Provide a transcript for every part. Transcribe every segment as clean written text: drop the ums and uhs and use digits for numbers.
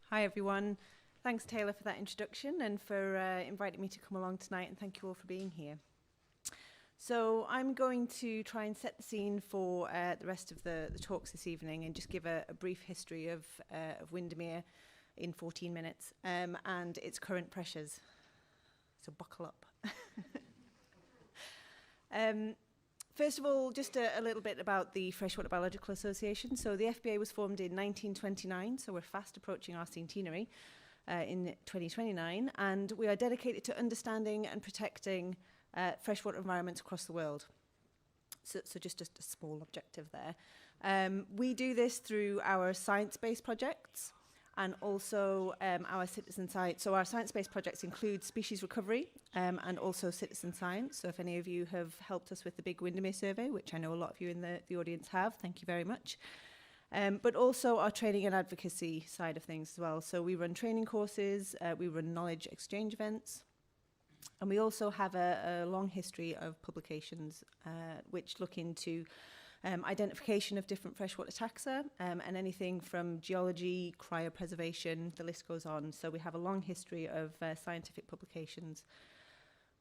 Hi everyone. Thanks Taylor for that introduction and for inviting me to come along tonight, and thank you all for being here. So I'm going to try and set the scene for the rest of the talks this evening and just give a brief history of Windermere in 14 minutes and its current pressures. So buckle up. First of all, just a little bit about the Freshwater Biological Association. So the FBA was formed in 1929, so we're fast approaching our centenary in 2029, and we are dedicated to understanding and protecting freshwater environments across the world. So just a small objective there. We do this through our science-based projects and also our citizen science. So our science-based projects include species recovery and also citizen science. So if any of you have helped us with the big Windermere survey, which I know a lot of you in the audience have, thank you very much. But also our training and advocacy side of things as well. So we run training courses, we run knowledge exchange events, and we also have a long history of publications which look into identification of different freshwater taxa and anything from geology, cryopreservation, the list goes on. So we have a long history of scientific publications.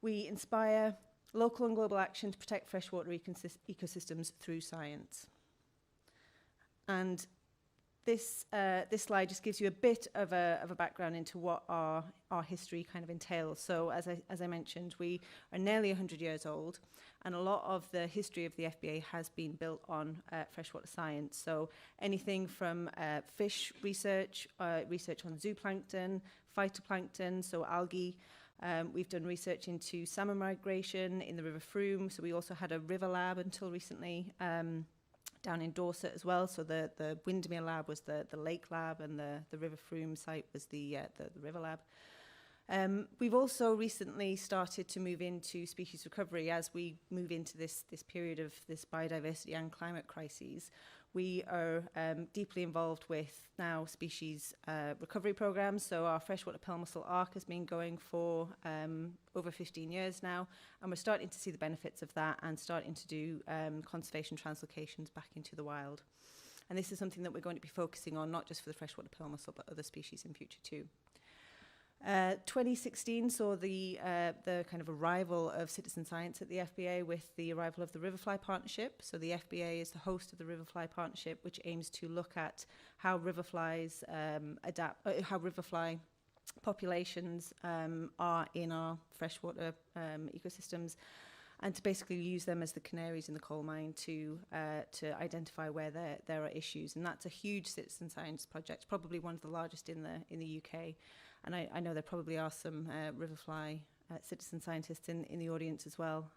We inspire local and global action to protect freshwater ecosystems through science. And this slide just gives you a bit of a background into what our history kind of entails. So as I mentioned, we are nearly 100 years old, and a lot of the history of the FBA has been built on freshwater science. So anything from fish research, research on zooplankton, phytoplankton, so algae. We've done research into salmon migration in the River Frome. So we also had a river lab until recently. Down in Dorset as well. So the Windermere lab was the lake lab, and the River Frome site was the river lab. We've also recently started to move into species recovery as we move into this period of this biodiversity and climate crises. We are deeply involved with now species recovery programs. So our freshwater pearl mussel arc has been going for over 15 years now, and we're starting to see the benefits of that and starting to do conservation translocations back into the wild. And this is something that we're going to be focusing on, not just for the freshwater pearl mussel, but other species in future too. 2016 saw the kind of arrival of citizen science at the FBA with the arrival of the Riverfly Partnership. So the FBA is the host of the Riverfly Partnership, which aims to look at how riverflies how riverfly populations are in our freshwater ecosystems, and to basically use them as the canaries in the coal mine to identify where there are issues. And that's a huge citizen science project, probably one of the largest in the UK. And I know there probably are some riverfly citizen scientists in the audience as well.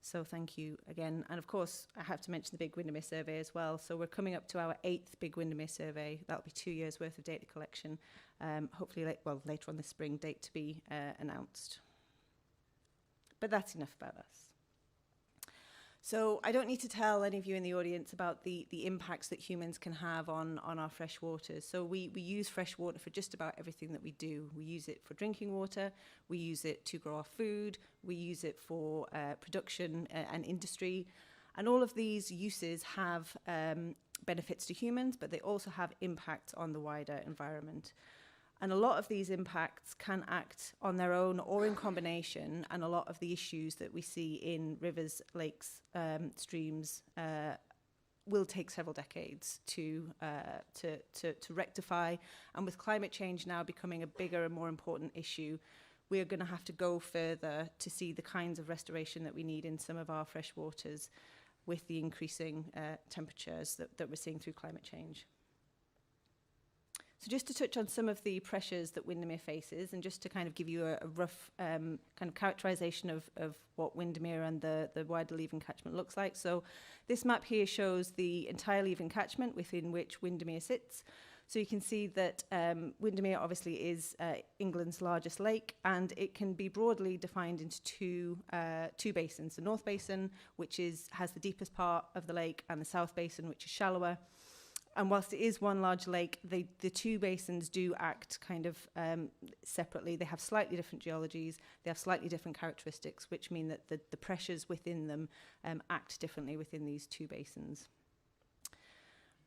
So thank you again. And of course, I have to mention the big Windermere survey as well. So we're coming up to our 8th big Windermere survey. That'll be 2 years worth of data collection. Hopefully, later on this spring, date to be announced. But that's enough about us. So I don't need to tell any of you in the audience about the impacts that humans can have on our fresh waters. So we use fresh water for just about everything that we do. We use it for drinking water, we use it to grow our food, we use it for production and industry. And all of these uses have benefits to humans, but they also have impacts on the wider environment. And a lot of these impacts can act on their own or in combination, and a lot of the issues that we see in rivers, lakes, streams will take several decades to rectify. And with climate change now becoming a bigger and more important issue, we are going to have to go further to see the kinds of restoration that we need in some of our fresh waters with the increasing temperatures that we're seeing through climate change. So just to touch on some of the pressures that Windermere faces, and just to kind of give you a rough kind of characterization of what Windermere and the wider Leven catchment looks like. So this map here shows the entire Leven catchment within which Windermere sits. So you can see that Windermere obviously is England's largest lake, and it can be broadly defined into two basins. The North Basin, which has the deepest part of the lake, and the South Basin, which is shallower. And whilst it is one large lake, the two basins do act kind of separately. They have slightly different geologies, they have slightly different characteristics, which mean that the pressures within them act differently within these two basins.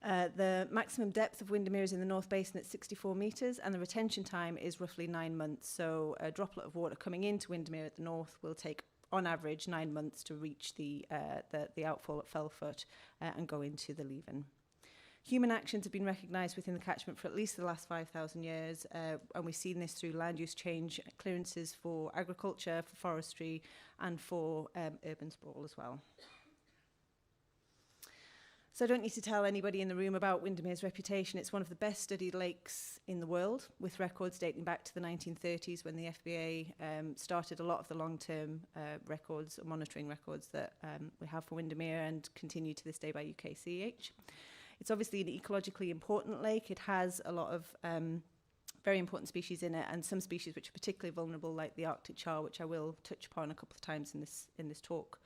The maximum depth of Windermere is in the North Basin at 64 metres, and the retention time is roughly 9 months. So a droplet of water coming into Windermere at the north will take, on average, 9 months to reach the outfall at Fellfoot and go into the Leven. Human actions have been recognised within the catchment for at least the last 5,000 years, and we've seen this through land use change, clearances for agriculture, for forestry, and for urban sprawl as well. So I don't need to tell anybody in the room about Windermere's reputation. It's one of the best studied lakes in the world, with records dating back to the 1930s when the FBA started a lot of the long-term records, monitoring records that we have for Windermere and continue to this day by UKCH. It's obviously an ecologically important lake. It has a lot of very important species in it, and some species which are particularly vulnerable, like the Arctic char, which I will touch upon a couple of times in this talk.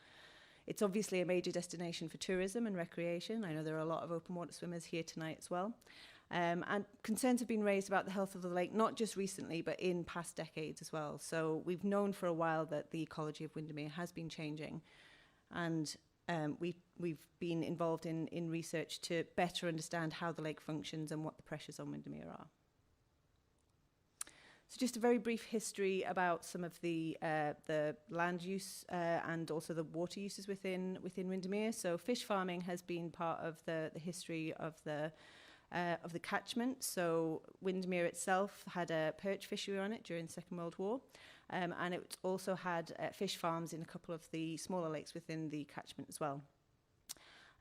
It's obviously a major destination for tourism and recreation. I know there are a lot of open water swimmers here tonight as well. And concerns have been raised about the health of the lake, not just recently, but in past decades as well. So we've known for a while that the ecology of Windermere has been changing. And we've been involved in research to better understand how the lake functions and what the pressures on Windermere are. So just a very brief history about some of the land use and also the water uses within Windermere. So fish farming has been part of the history of the catchment. So Windermere itself had a perch fishery on it during the Second World War, and it also had fish farms in a couple of the smaller lakes within the catchment as well.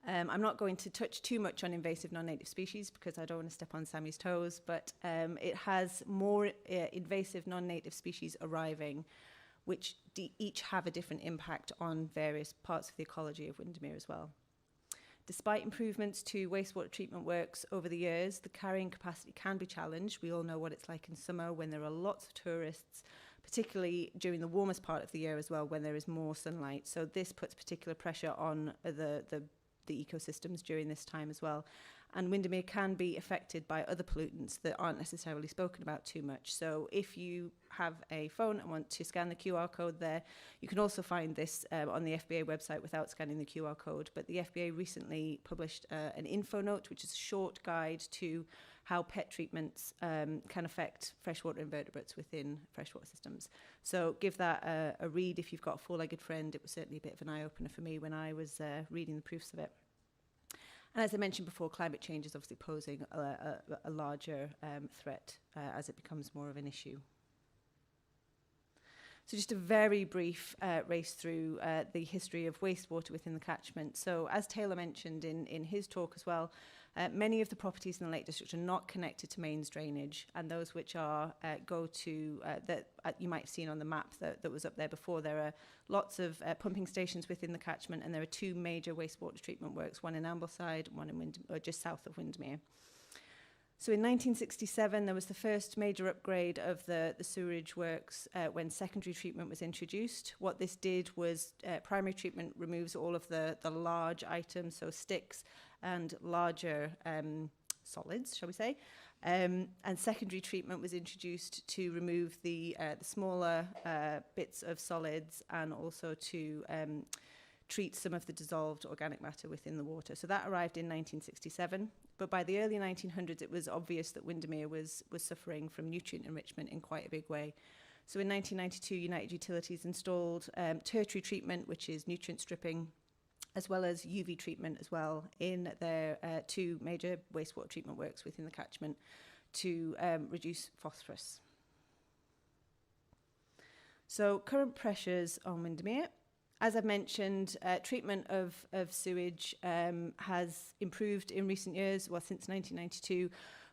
I'm not going to touch too much on invasive non-native species because I don't want to step on Sammy's toes, but it has more invasive non-native species arriving, which each have a different impact on various parts of the ecology of Windermere as well. Despite improvements to wastewater treatment works over the years, the carrying capacity can be challenged. We all know what it's like in summer when there are lots of tourists, particularly during the warmest part of the year as well, when there is more sunlight. So this puts particular pressure on the ecosystems during this time as well. And Windermere can be affected by other pollutants that aren't necessarily spoken about too much. So if you have a phone and want to scan the QR code there, you can also find this on the FBA website without scanning the QR code. But the FBA recently published an info note, which is a short guide to how pet treatments can affect freshwater invertebrates within freshwater systems. So give that a read if you've got a four-legged friend. It was certainly a bit of an eye-opener for me when I was reading the proofs of it. And as I mentioned before, climate change is obviously posing a larger threat as it becomes more of an issue. So just a very brief race through the history of wastewater within the catchment. So as Taylor mentioned in his talk as well, many of the properties in the Lake District are not connected to mains drainage, and those which are go to, that you might have seen on the map that was up there before. There are lots of pumping stations within the catchment, and there are two major wastewater treatment works, one in Ambleside, one in just south of Windermere. So in 1967, there was the first major upgrade of the sewerage works when secondary treatment was introduced. What this did was primary treatment removes all of the large items, so sticks and larger solids, shall we say. And secondary treatment was introduced to remove the smaller bits of solids and also to treat some of the dissolved organic matter within the water. So that arrived in 1967. But by the early 1900s, it was obvious that Windermere was suffering from nutrient enrichment in quite a big way. So in 1992, United Utilities installed tertiary treatment, which is nutrient stripping, as well as UV treatment as well in their two major wastewater treatment works within the catchment to reduce phosphorus. So current pressures on Windermere. As I've mentioned, treatment of sewage has improved in recent years, well, since 1992,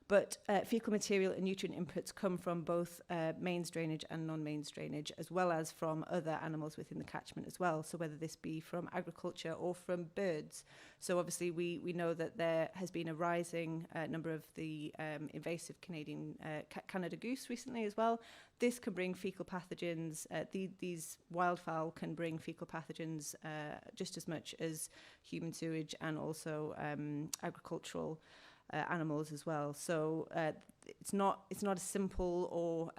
but fecal material and nutrient inputs come from both mains drainage and non-mains drainage, as well as from other animals within the catchment as well, so whether this be from agriculture or from birds. So obviously we know that there has been a rising number of the invasive Canadian Canada goose recently as well. This can bring fecal pathogens. These wildfowl can bring fecal pathogens just as much as human sewage and also agricultural animals as well. So it's not a simple or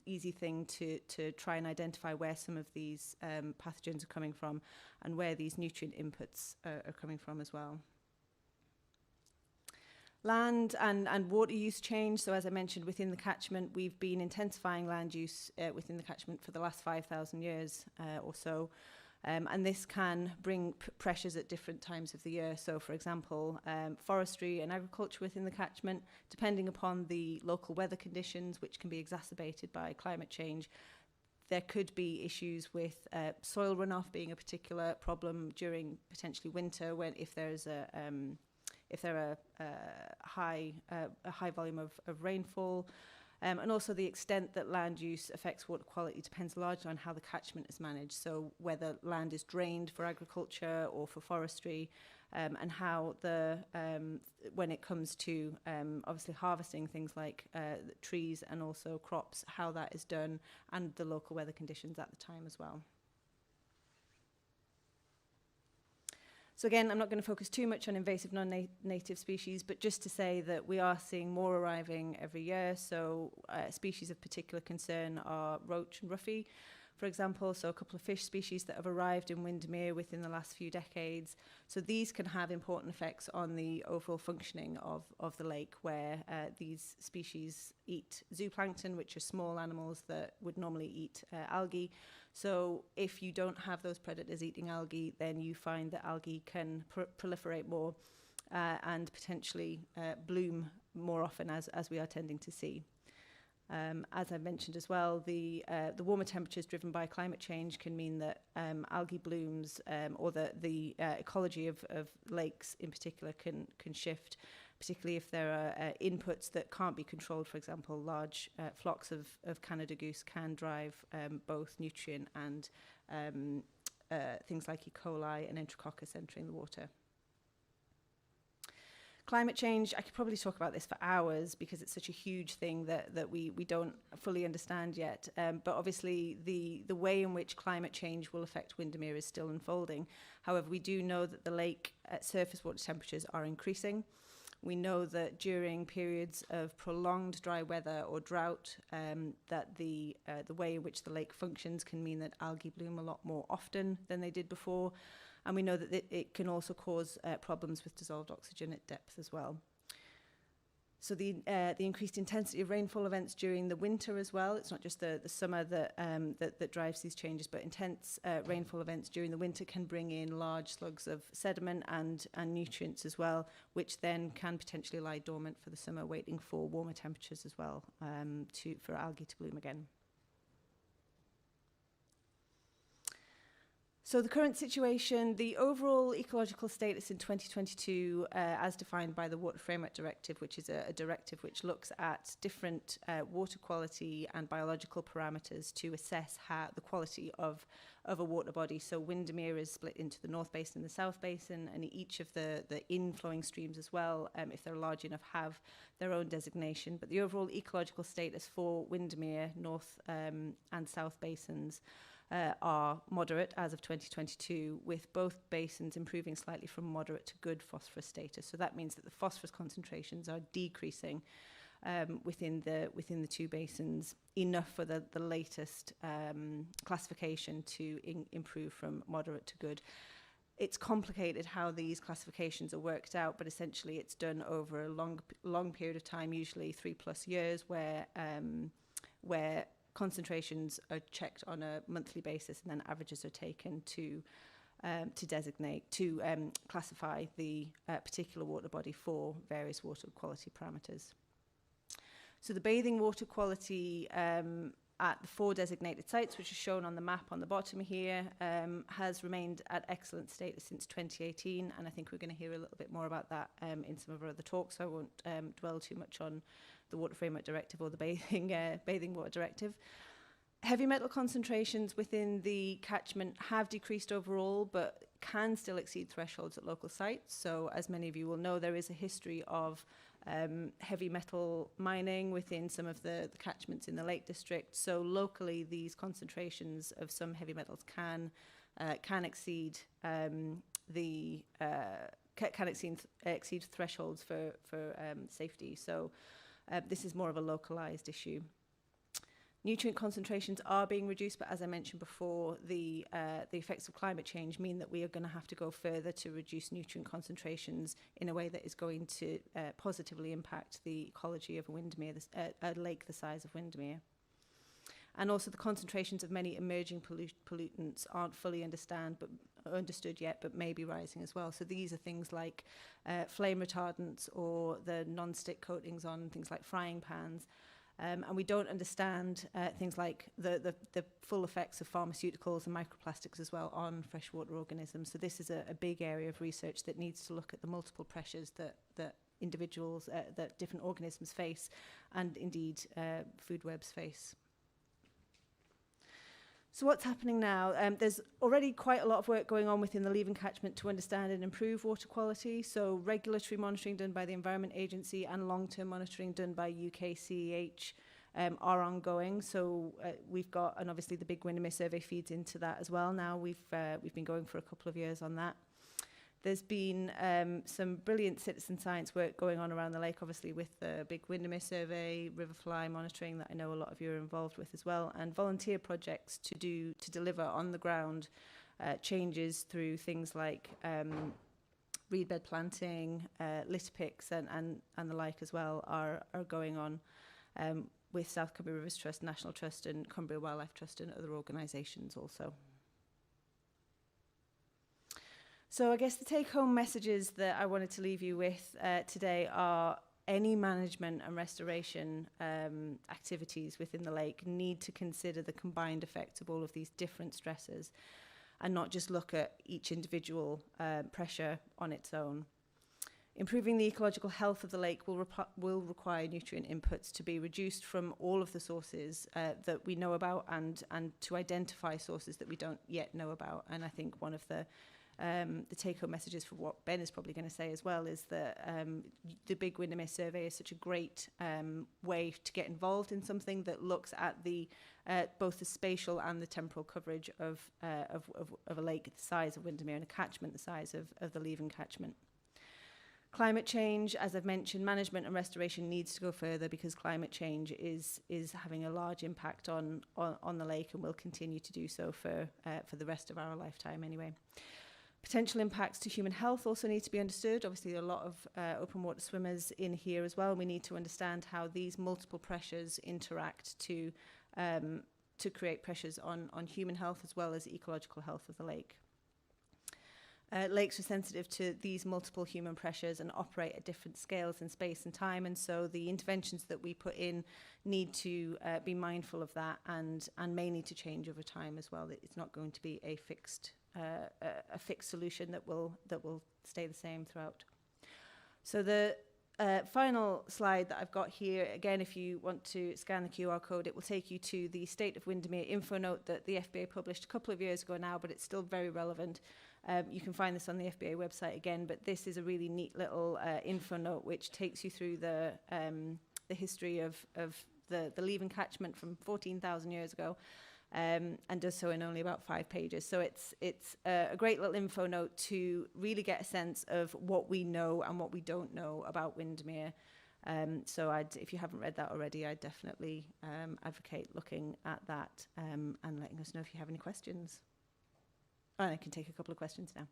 easy thing to try and identify where some of these pathogens are coming from and where these nutrient inputs are coming from as well. Land and water use change. So as I mentioned, within the catchment, we've been intensifying land use within the catchment for the last 5,000 years or so. And this can bring pressures at different times of the year. So, for example, forestry and agriculture within the catchment, depending upon the local weather conditions, which can be exacerbated by climate change, there could be issues with soil runoff being a particular problem during potentially winter, when if there are a high volume of rainfall. And also the extent that land use affects water quality depends largely on how the catchment is managed. So whether land is drained for agriculture or for forestry, and how when it comes to obviously harvesting things like trees and also crops, how that is done, and the local weather conditions at the time as well. So again, I'm not going to focus too much on invasive non-native species, but just to say that we are seeing more arriving every year. So species of particular concern are roach and ruffy, for example. So a couple of fish species that have arrived in Windermere within the last few decades. So these can have important effects on the overall functioning of the lake, where these species eat zooplankton, which are small animals that would normally eat algae. So if you don't have those predators eating algae, then you find that algae can proliferate more and potentially bloom more often, as we are tending to see. As I mentioned as well, the warmer temperatures driven by climate change can mean that algae blooms or the ecology of lakes in particular can shift, particularly if there are inputs that can't be controlled. For example, large flocks of Canada goose can drive both nutrient and things like E. coli and Enterococcus entering the water. Climate change, I could probably talk about this for hours because it's such a huge thing that we don't fully understand yet. But obviously the way in which climate change will affect Windermere is still unfolding. However, we do know that the lake surface water temperatures are increasing. We know that during periods of prolonged dry weather or drought, that the way in which the lake functions can mean that algae bloom a lot more often than they did before. And we know that it can also cause problems with dissolved oxygen at depth as well. So the increased intensity of rainfall events during the winter as well. It's not just the summer that drives these changes, but intense rainfall events during the winter can bring in large slugs of sediment and nutrients as well, which then can potentially lie dormant for the summer, waiting for warmer temperatures as well for algae to bloom again. So the current situation, the overall ecological status in 2022, as defined by the Water Framework Directive, which is a directive which looks at different water quality and biological parameters to assess the quality of a water body. So Windermere is split into the North Basin and the South Basin, and each of the inflowing streams as well, if they're large enough, have their own designation. But the overall ecological status for Windermere, North and South Basins, are moderate as of 2022, with both basins improving slightly from moderate to good phosphorus status. So that means that the phosphorus concentrations are decreasing within the two basins enough for the latest classification to improve from moderate to good. It's complicated how these classifications are worked out, but essentially it's done over a long period of time, usually 3+ years, where concentrations are checked on a monthly basis, and then averages are taken to classify the particular water body for various water quality parameters. So the bathing water quality at the 4 designated sites, which are shown on the map on the bottom here, has remained at excellent status since 2018, and I think we're going to hear a little bit more about that in some of our other talks, so I won't dwell too much on the Water Framework Directive or the Bathing Water Directive. Heavy metal concentrations within the catchment have decreased overall, but can still exceed thresholds at local sites. So as many of you will know, there is a history of heavy metal mining within some of the catchments in the Lake District. So locally, these concentrations of some heavy metals can exceed exceed thresholds for safety. So this is more of a localized issue. Nutrient concentrations are being reduced, but as I mentioned before, the effects of climate change mean that we are going to have to go further to reduce nutrient concentrations in a way that is going to positively impact the ecology of a Windermere, a lake the size of Windermere. And also the concentrations of many emerging pollutants aren't fully understood yet, but may be rising as well. So these are things like flame retardants or the non-stick coatings on things like frying pans. And we don't understand things like the full effects of pharmaceuticals and microplastics as well on freshwater organisms. So this is a big area of research that needs to look at the multiple pressures that individuals, that different organisms face, and indeed food webs face. So what's happening now? There's already quite a lot of work going on within the Leven catchment to understand and improve water quality. So regulatory monitoring done by the Environment Agency and long-term monitoring done by UK CEH are ongoing. So we've got, and obviously the big Windermere survey feeds into that as well now. We've been going for a couple of years on that. There's been some brilliant citizen science work going on around the lake, obviously with the big Windermere survey, riverfly monitoring that I know a lot of you are involved with as well, and volunteer projects to deliver on the ground changes through things like reed bed planting, litter picks and the like as well are going on with South Cumbria Rivers Trust, National Trust and Cumbria Wildlife Trust and other organisations also. So I guess the take-home messages that I wanted to leave you with today are any management and restoration activities within the lake need to consider the combined effects of all of these different stresses and not just look at each individual pressure on its own. Improving the ecological health of the lake will require nutrient inputs to be reduced from all of the sources that we know about and to identify sources that we don't yet know about. And I think one of the take-home messages for what Ben is probably going to say as well is that the big Windermere survey is such a great way to get involved in something that looks at the both the spatial and the temporal coverage of a lake the size of Windermere and a catchment the size of the Leven catchment. Climate change, as I've mentioned, management and restoration needs to go further because climate change is having a large impact on the lake and will continue to do so for the rest of our lifetime anyway. Potential impacts to human health also need to be understood. Obviously, there are a lot of open water swimmers in here as well. We need to understand how these multiple pressures interact to create pressures on human health as well as ecological health of the lake. Lakes are sensitive to these multiple human pressures and operate at different scales in space and time, and so the interventions that we put in need to be mindful of that and may need to change over time as well. It's not going to be a fixed solution that will stay the same throughout. So the final slide that I've got here, again, if you want to scan the QR code, it will take you to the State of Windermere info note that the FBA published a couple of years ago now, but it's still very relevant. You can find this on the FBA website again, but this is a really neat little info note which takes you through the history of the Leven catchment from 14,000 years ago. And does so in only about 5 pages. So it's a great little info note to really get a sense of what we know and what we don't know about Windermere. So if you haven't read that already, I definitely advocate looking at that and letting us know if you have any questions. And I can take a couple of questions now.